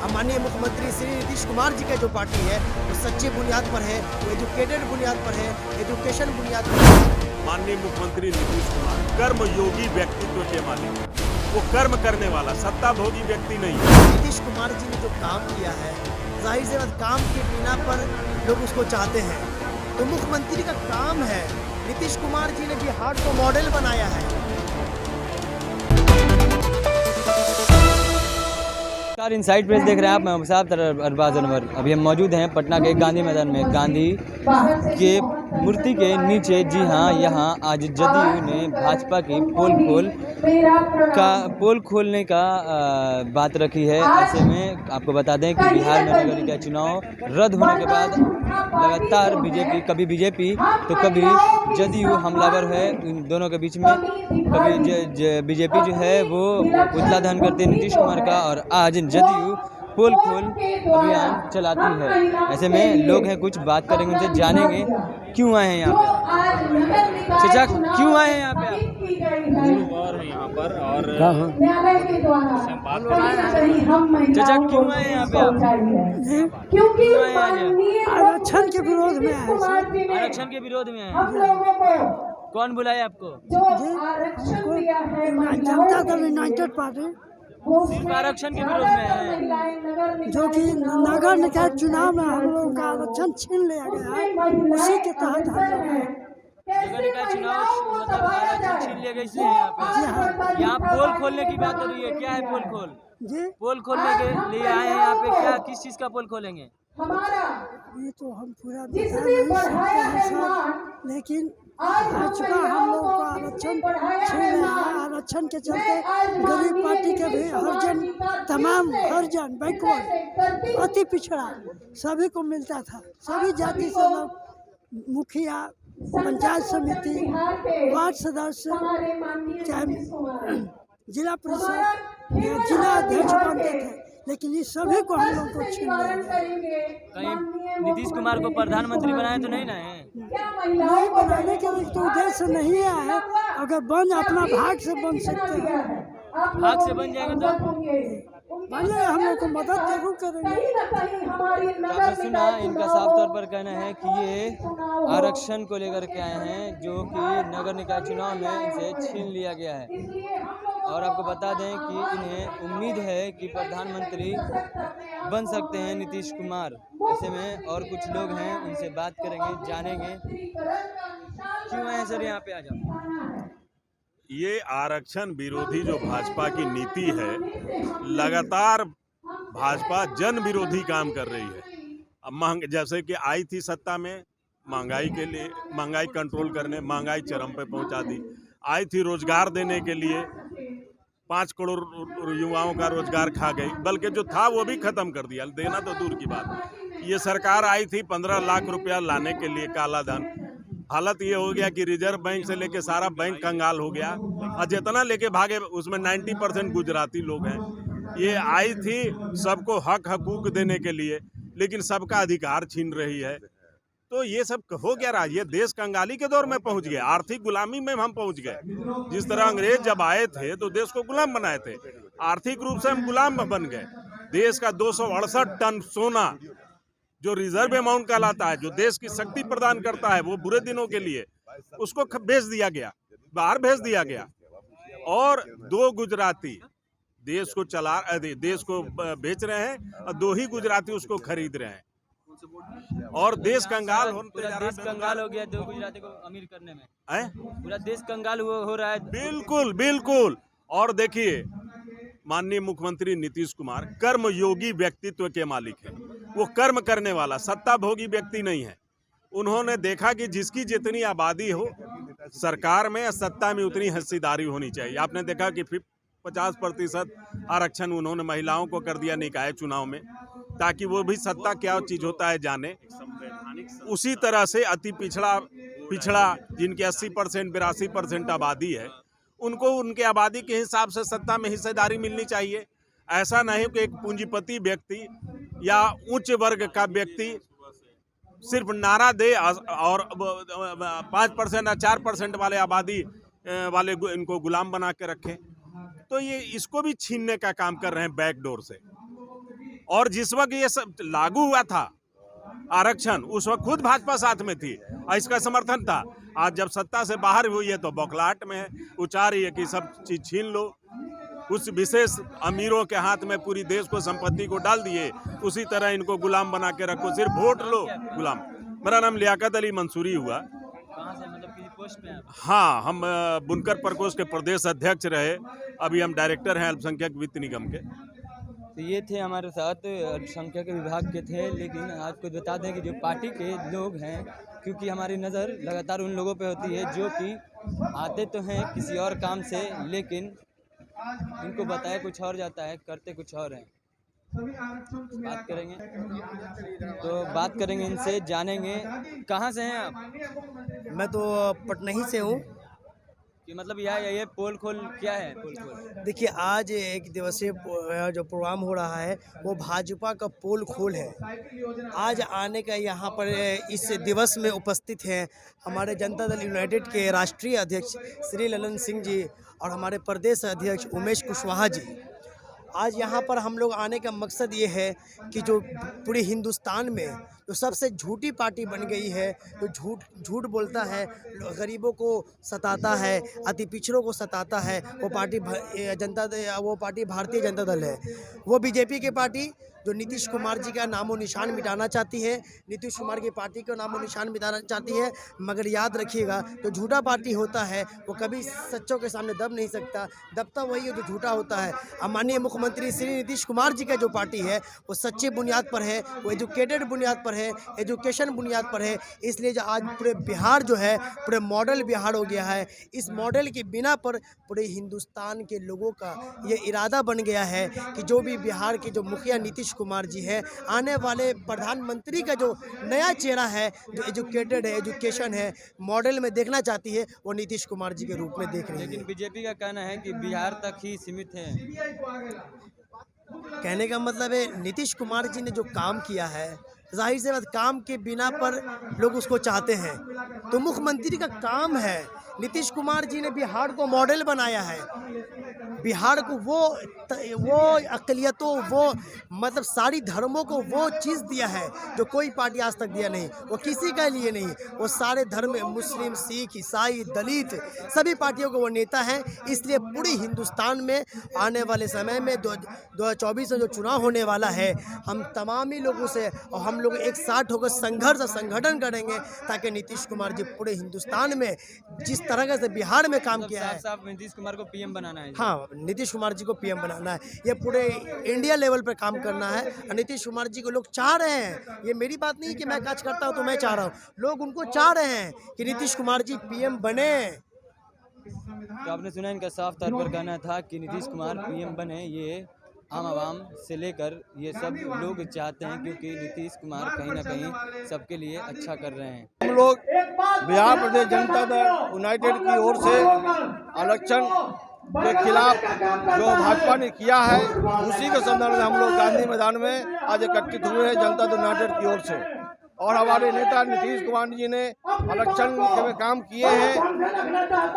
माननीय मुख्यमंत्री श्री नीतीश कुमार जी का जो पार्टी है वो सच्ची बुनियाद पर है, वो एजुकेटेड बुनियाद पर है, एजुकेशन बुनियाद पर है। माननीय मुख्यमंत्री नीतीश कुमार कर्मयोगी व्यक्तित्व के मालिक, वो कर्म करने वाला सत्ता भोगी व्यक्ति नहीं है। नीतीश कुमार जी ने जो काम किया है, जाहिर सी बात काम के बिना पर लोग उसको चाहते हैं। तो मुख्यमंत्री का काम है, नीतीश कुमार जी ने बिहार को मॉडल बनाया है। नमस्कार, इनसाइड प्रेस देख रहे हैं आप। मैं साहब अरबाज अनवर। अभी हम मौजूद हैं पटना के गांधी मैदान में। गांधी के मूर्ति के नीचे, जी हाँ, यहाँ आज जदयू ने भाजपा की पोल खोलने का बात रखी है। ऐसे में आपको बता दें कि बिहार में नगर निकाय चुनाव रद्द होने के बाद लगातार कभी बीजेपी तो कभी जदयू हमलावर है इन दोनों के बीच में। कभी बीजेपी जो है वो पुतला दहन करती है नीतीश कुमार का, और आज जदयू पोल खोल अभियान चलाती है। ऐसे में लोग हैं, कुछ बात करेंगे, उनसे जानेंगे क्यों आए हैं यहाँ पे। चाचा, क्यों आए हैं यहाँ पे आप? और यहाँ पर और चाचा, क्यों आए हैं यहाँ पे आप? क्यों आए हैं आज? आरक्षण के विरोध में है। आरक्षण के विरोध में है। कौन बुलाया आपको? जनता दल यूनाइटेड पार्टी, सिर्फ आरक्षण के विरोध में है, जो कि नगर निकाय चुनाव में हम लोगों का आरक्षण छीन लिया गया है, उसी के तहत हम लोग हैं। नगर निकाय चुनाव मतलब आरक्षण छीन लिया गया, इसलिए यहाँ पे यहाँ पोल खोलने की बात हो रही है। क्या है पोल खोल? जी, पोल खोलने के लिए आए हैं यहाँ पे। क्या, किस चीज का पोल खोलेंगे? ये तो हम पूरा बता नहीं सकते हैं सर, लेकिन आ चुका हम लोगों को आरक्षण छीन लिया है। आरक्षण के चलते गरीब पार्टी के भी हरिजन, तमाम हरिजन, बैकवर्ड, अति पिछड़ा सभी को मिलता था। सभी जाति से लोग मुखिया, पंचायत समिति, वार्ड सदस्य, चाहे जिला परिषद या जिला अध्यक्ष बनते थे, लेकिन ये सभी को हम लोग को छीन लिया। कहीं नीतीश कुमार को प्रधानमंत्री बनाए तो नहीं ना है? नहीं बनाने के लिए तो उद्देश्य नहीं आया है। अगर बन अपना भाग से बन सकते हैं, भाग से बन जाएंगे तो भले हम लोग को मदद जरूर करेंगे। आपने सुना, इनका साफ तौर पर कहना है कि ये आरक्षण को लेकर के आए हैं, जो कि नगर निकाय चुनाव में इनसे छीन लिया गया है। और आपको बता दें कि इन्हें उम्मीद है कि प्रधानमंत्री बन सकते हैं नीतीश कुमार। ऐसे में और कुछ लोग हैं, उनसे बात करेंगे, जानेंगे क्यों आए सर यहाँ पे। आ जाओ। ये आरक्षण विरोधी जो भाजपा की नीति है, लगातार भाजपा जन विरोधी काम कर रही है। अब जैसे कि आई थी सत्ता में, महंगाई के लिए, महंगाई कंट्रोल करने, महंगाई चरम पे पहुंचा दी। आई थी रोजगार देने के लिए, 5 करोड़ युवाओं का रोजगार खा गई, बल्कि जो था वो भी खत्म कर दिया, देना तो दूर की बात। ये सरकार आई थी 15 लाख रुपया लाने के लिए काला धन। हालत ये हो गया कि रिजर्व बैंक से लेके सारा बैंक कंगाल हो गया, और जितना लेके भागे उसमें 90% गुजराती लोग हैं। ये आई थी सबको हक हकूक देने के लिए, लेकिन सबका अधिकार छीन रही है। तो ये सब हो क्या रहा? ये देश कंगाली के दौर में पहुंच गए, आर्थिक गुलामी में हम पहुंच गए। जिस तरह अंग्रेज जब आए थे तो देश को गुलाम बनाए थे, आर्थिक रूप से हम गुलाम बन गए। देश का 268 टन सोना जो रिजर्व अमाउंट कहलाता है, जो देश की शक्ति प्रदान करता है, वो बुरे दिनों के लिए उसको भेज दिया गया, बाहर भेज दिया गया। और 2 गुजराती देश को बेच रहे हैं, और 2 ही गुजराती उसको खरीद रहे हैं। और देश कंगाल पूरा देश कंगाल हो गया 2 गुजराती को अमीर करने में। पूरा देश कंगाल हो रहा है। बिल्कुल बिल्कुल। और देखिए, माननीय मुख्यमंत्री नीतीश कुमार कर्मयोगी व्यक्तित्व के मालिक हैं। वो कर्म करने वाला सत्ता भोगी व्यक्ति नहीं है। उन्होंने देखा कि जिसकी जितनी आबादी हो, सरकार में या सत्ता में उतनी हिस्सेदारी होनी चाहिए। आपने देखा कि 50% आरक्षण उन्होंने महिलाओं को कर दिया निकाय चुनाव में, ताकि वो भी सत्ता क्या चीज होता है जाने। उसी तरह से अति पिछड़ा जिनके 80% 82% आबादी है, उनको उनके आबादी के हिसाब से सत्ता में हिस्सेदारी मिलनी चाहिए। ऐसा नहीं कि एक पूंजीपति व्यक्ति या उच्च वर्ग का व्यक्ति सिर्फ नारा दे और 5% या 4% वाले आबादी वाले इनको गुलाम बना के रखें। तो ये इसको भी छीनने का काम कर रहे हैं बैकडोर से। और जिस वक्त ये सब लागू हुआ था आरक्षण, उस वक्त खुद भाजपा साथ में थी और इसका समर्थन था। आज जब सत्ता से बाहर हुई है तो बौखलाहट में है, उचा रही है कि सब चीज छीन लो, कुछ विशेष अमीरों के हाथ में पूरी देश को संपत्ति को डाल दिए, उसी तरह इनको गुलाम बना के रखो, सिर्फ वोट लो गुलाम। मेरा नाम लियाकत अली मंसूरी हुआ। कहाँ से, मतलब किसी पोस्ट पे आप? हाँ, हम बुनकर प्रकोष्ठ के प्रदेश अध्यक्ष रहे, अभी हम डायरेक्टर हैं अल्पसंख्यक वित्त निगम के। तो ये थे हमारे साथ अल्पसंख्यक विभाग के थे, लेकिन आपको बता दें कि जो पार्टी के लोग हैं, क्योंकि हमारी नज़र लगातार उन लोगों पे होती है जो कि आते तो हैं किसी और काम से, लेकिन इनको बताया कुछ और जाता है, करते कुछ और हैं। बात करेंगे इनसे, जानेंगे कहाँ से हैं आप? मैं तो पटना से हूँ। कि मतलब ये पोल खोल क्या है? पोल खोल देखिए, आज एक दिवसीय जो प्रोग्राम हो रहा है वो भाजपा का पोल खोल है। आज आने का यहाँ पर इस दिवस में उपस्थित हैं हमारे जनता दल यूनाइटेड के राष्ट्रीय अध्यक्ष श्री ललन सिंह जी और हमारे प्रदेश अध्यक्ष उमेश कुशवाहा जी। आज यहाँ पर हम लोग आने का मकसद ये है कि जो पूरे हिंदुस्तान में जो सबसे झूठी पार्टी बन गई है, जो झूठ बोलता है, गरीबों को सताता है, अति पिछड़ों को सताता है, वो पार्टी भारतीय जनता दल है। वो बीजेपी की पार्टी जो नीतीश कुमार जी का नामो निशान मिटाना चाहती है, नीतीश कुमार की पार्टी का नामो निशान मिटाना चाहती है। मगर याद रखिएगा, जो झूठा पार्टी होता है वो कभी सच्चों के सामने दब नहीं सकता, दबता वही है जो झूठा होता है। माननीय मुख्यमंत्री श्री नीतीश कुमार जी का जो पार्टी है वो सच्चे बुनियाद पर है, वो एजुकेटेड बुनियाद पर है, एजुकेशन बुनियाद पर है। इसलिए जो आज पूरे बिहार जो है पूरे मॉडल बिहार हो गया है। इस मॉडल के बिना पर पूरे हिंदुस्तान के लोगों का ये इरादा बन गया है कि जो भी बिहार के जो मुखिया नीतीश कुमार जी है, आने वाले प्रधानमंत्री का जो नया चेहरा है, जो एजुकेटेड है, एजुकेशन है, मॉडल में देखना चाहती है, वो नीतीश कुमार जी के रूप में देख रही है। लेकिन बीजेपी का कहना है कि बिहार तक ही सीमित है। कहने का मतलब है नीतीश कुमार जी ने जो काम किया है, जाहिर से बात काम के बिना पर लोग उसको चाहते हैं। तो मुख्यमंत्री का काम है, नीतीश कुमार जी ने बिहार को मॉडल बनाया है। बिहार को वो अक़लियतों, वो मतलब सारी धर्मों को वो चीज़ दिया है जो कोई पार्टी आज तक दिया नहीं। वो किसी के लिए नहीं, वो सारे धर्म, मुस्लिम, सिख, ईसाई, दलित, सभी पार्टियों को वो नेता हैं। इसलिए पूरे हिंदुस्तान में आने वाले समय में 2024 में जो चुनाव होने वाला है, हम तमाम ही लोगों से और हम लोग एक साथ होकर संघर्ष संगठन करेंगे ताकि नीतीश कुमार जी पूरे हिंदुस्तान में जिस तरह से बिहार में काम किया है, साफ नीतीश कुमार को पीएम बनाना है। हाँ, नीतीश कुमार जी को पीएम बनाना है। ये पूरे इंडिया लेवल पर काम करना है और नीतीश कुमार जी को लोग चाह रहे हैं। ये मेरी बात नहीं कि मैं काज करता हूँ तो मैं चाह रहा हूँ, लोग उनको चाह रहे हैं कि नीतीश कुमार जी पीएम बने। तो आपने सुना, इनका साफ तौर पर कहना था कि नीतीश कुमार पीएम बने। ये आम आवाम से लेकर ये सब लोग चाहते हैं, क्योंकि नीतीश कुमार कहीं ना कहीं सबके लिए अच्छा कर रहे हैं। हम लोग बिहार प्रदेश जनता दल यूनाइटेड की ओर से आरक्षण के खिलाफ जो भाजपा ने किया है, उसी के संदर्भ में हम लोग गांधी मैदान में आज एकत्रित हुए हैं जनता दल यूनाइटेड की ओर से। और हमारे नेता नीतीश कुमार जी ने आरक्षण में काम किए हैं,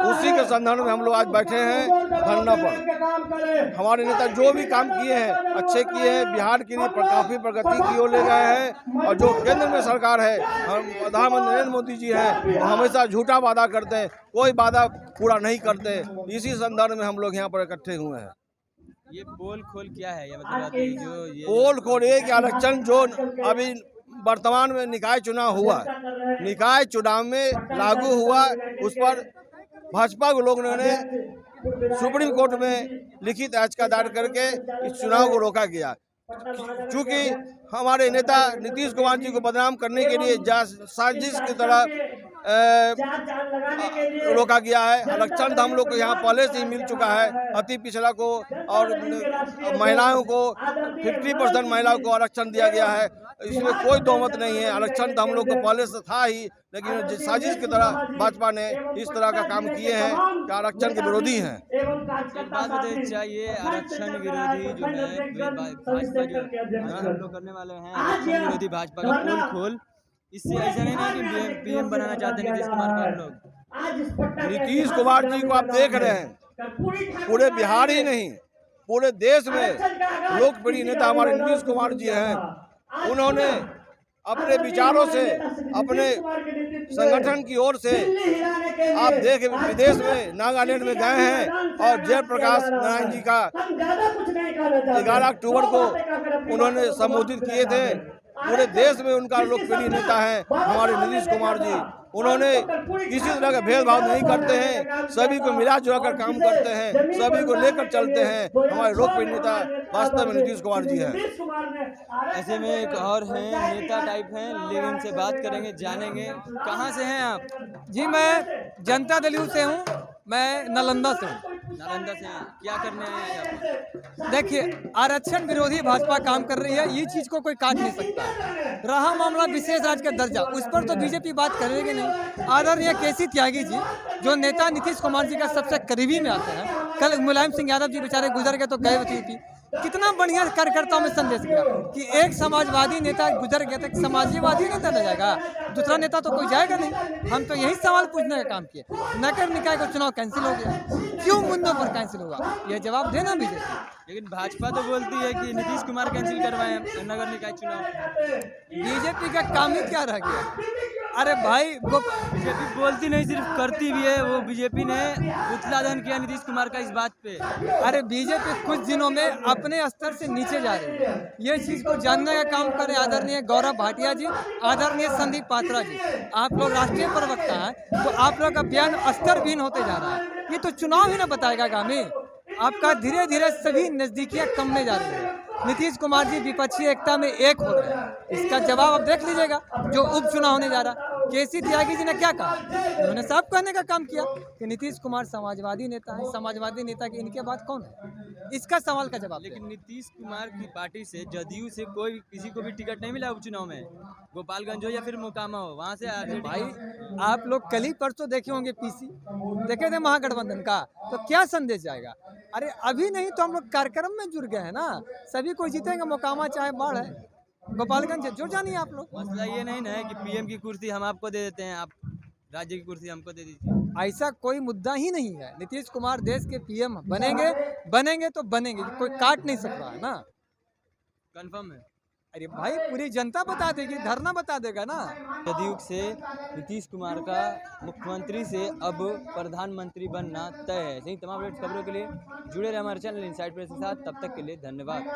उसी के संदर्भ में हम लोग आज बैठे हैं धरना पर। हमारे नेता जो भी काम किए हैं अच्छे किए हैं, बिहार के लिए काफ़ी प्रगति की ओर ले गए हैं। और जो केंद्र में सरकार है, हम प्रधानमंत्री नरेंद्र मोदी जी हैं, वो हमेशा झूठा वादा करते हैं, कोई वादा पूरा नहीं करते। इसी संदर्भ में हम लोग यहाँ पर इकट्ठे हुए हैं। ये पोल खोल क्या है? ये मतलब पोल खोल एक आरक्षण जो अभी वर्तमान में निकाय चुनाव हुआ, निकाय चुनाव में लागू हुआ, उस पर भाजपा के लोगों ने सुप्रीम कोर्ट में लिखित याचिका दायर करके इस चुनाव को रोका गया। चूँकि हमारे नेता नीतीश कुमार जी को बदनाम करने के लिए साजिश की तरह रोका गया है। आरक्षण तो हम लोग को यहाँ पहले से ही मिल चुका है। अति पिछड़ा को और महिलाओं को 50% महिलाओं को आरक्षण दिया गया है, इसमें कोई दो-मत नहीं है। आरक्षण तो हम लोग को पहले से था ही, लेकिन साजिश की तरह भाजपा ने इस तरह का काम किए हैं कि आरक्षण के विरोधी हैं। एक बात बताइए, चाहिए आरक्षण विरोधी जो है भाजपा जो हम लोग करने वाले हैं, आरक्षण विरोधी भाजपा का पोल खोल, इससे ऐसा नहीं ना कि पीएम बनाना चाहते हैं नीतीश कुमार को लोग। नीतीश कुमार जी को आप देख रहे हैं, पूरे बिहार ही नहीं पूरे देश में लोकप्रिय नेता हमारे नीतीश कुमार जी हैं। उन्होंने अपने विचारों से, अपने संगठन की ओर से आप देख विदेश में नागालैंड में गए हैं और जयप्रकाश नारायण जी का 11 अक्टूबर को उन्होंने संबोधित किए थे। पूरे देश में उनका लोकप्रिय नेता है हमारे नीतीश कुमार जी। उन्होंने किसी तरह का भेदभाव नहीं करते हैं, सभी को मिला जुला कर काम करते हैं, सभी को लेकर चलते हैं। हमारे लोकप्रिय नेता वास्तव में नीतीश कुमार जी हैं। ऐसे में एक और हैं, नेता टाइप हैं, लेकिन इनसे बात करेंगे, जानेंगे। कहाँ से हैं आप? जी मैं जनता दल से हूँ, मैं नालंदा से हूँ। नालंदा से हैं, क्या करने आए हैं यहाँ पर? देखिए, आरक्षण विरोधी भाजपा काम कर रही है, ये चीज को कोई काट नहीं सकता। रहा मामला विशेष राज्य का दर्जा, उस पर तो बीजेपी बात करेगी नहीं। आदरणीय केसी त्यागी जी जो नेता नीतीश कुमार जी का सबसे करीबी में आते हैं, कल मुलायम सिंह यादव जी बेचारे गुजर गए तो गए थी, कितना बढ़िया कार्यकर्ताओं में संदेश गया कि एक समाजवादी नेता गुजर गया तो एक समाजवादी नेता न जाएगा, दूसरा नेता तो कोई जाएगा नहीं। हम तो यही सवाल पूछने का काम किए। नगर निकाय का चुनाव कैंसिल हो गया, क्यों मुद्दों पर कैंसिल हुआ, यह जवाब देना बीजेपी। लेकिन भाजपा तो बोलती है कि नीतीश कुमार कैंसिल करवाए नगर निकाय चुनाव। बीजेपी का काम ही क्या रह गया? अरे भाई बीजेपी बोलती नहीं, सिर्फ करती भी है। वो बीजेपी ने पुतला दहन किया नीतीश कुमार का इस बात पे। अरे बीजेपी कुछ दिनों में अपने स्तर से नीचे जा रही है, ये चीज को जानने का काम करें आदरणीय गौरव भाटिया जी, आदरणीय संदीप पात्रा जी। आप लोग राष्ट्रीय प्रवक्ता हैं, तो आप लोग का बयान स्तर भिन्न होते जा रहा है। ये तो चुनाव ही ना बताएगा गामी। आपका धीरे धीरे सभी नजदीकियां कमने जा रही है। नीतीश कुमार जी विपक्षी एकता में एक हो रहे हैं, इसका जवाब आप देख लीजिएगा जो उपचुनाव होने जा रहा है। केसी त्यागी जी ने क्या कहा? उन्होंने साफ कहने का काम किया कि नीतीश कुमार समाजवादी नेता है, समाजवादी नेता के इनके बाद कौन है, इसका सवाल का जवाब। लेकिन नीतीश कुमार की पार्टी से, जदयू से कोई किसी को भी टिकट नहीं मिला उपचुनाव में, गोपालगंज हो या फिर मोकामा हो, वहाँ से भाई आप लोग कल ही परसों देखे होंगे पीसी देखे थे महागठबंधन का, तो क्या संदेश जाएगा? अरे अभी नहीं तो हम लोग कार्यक्रम में जुड़ गए हैं ना, सभी कोई जीतेंगे, मोकामा चाहे बाढ़ है, गोपालगंज जुड़ जानिए आप लोग। मसला ये नहीं ना है कि पीएम की कुर्सी हम आपको दे देते हैं, आप राज्य की कुर्सी हमको दे दीजिए। ऐसा कोई मुद्दा ही नहीं है। नीतीश कुमार देश के पीएम बनेंगे तो बनेंगे, कोई काट नहीं सकता है ना। कंफर्म है? अरे भाई पूरी जनता बता देगी, धरना बता देगा ना। जदयू से नीतीश कुमार का मुख्यमंत्री से अब प्रधानमंत्री बनना तय है। यही तमाम खबरों के लिए जुड़े रहे हमारे चैनल इनसाइड प्रेस के साथ। तब तक के लिए धन्यवाद।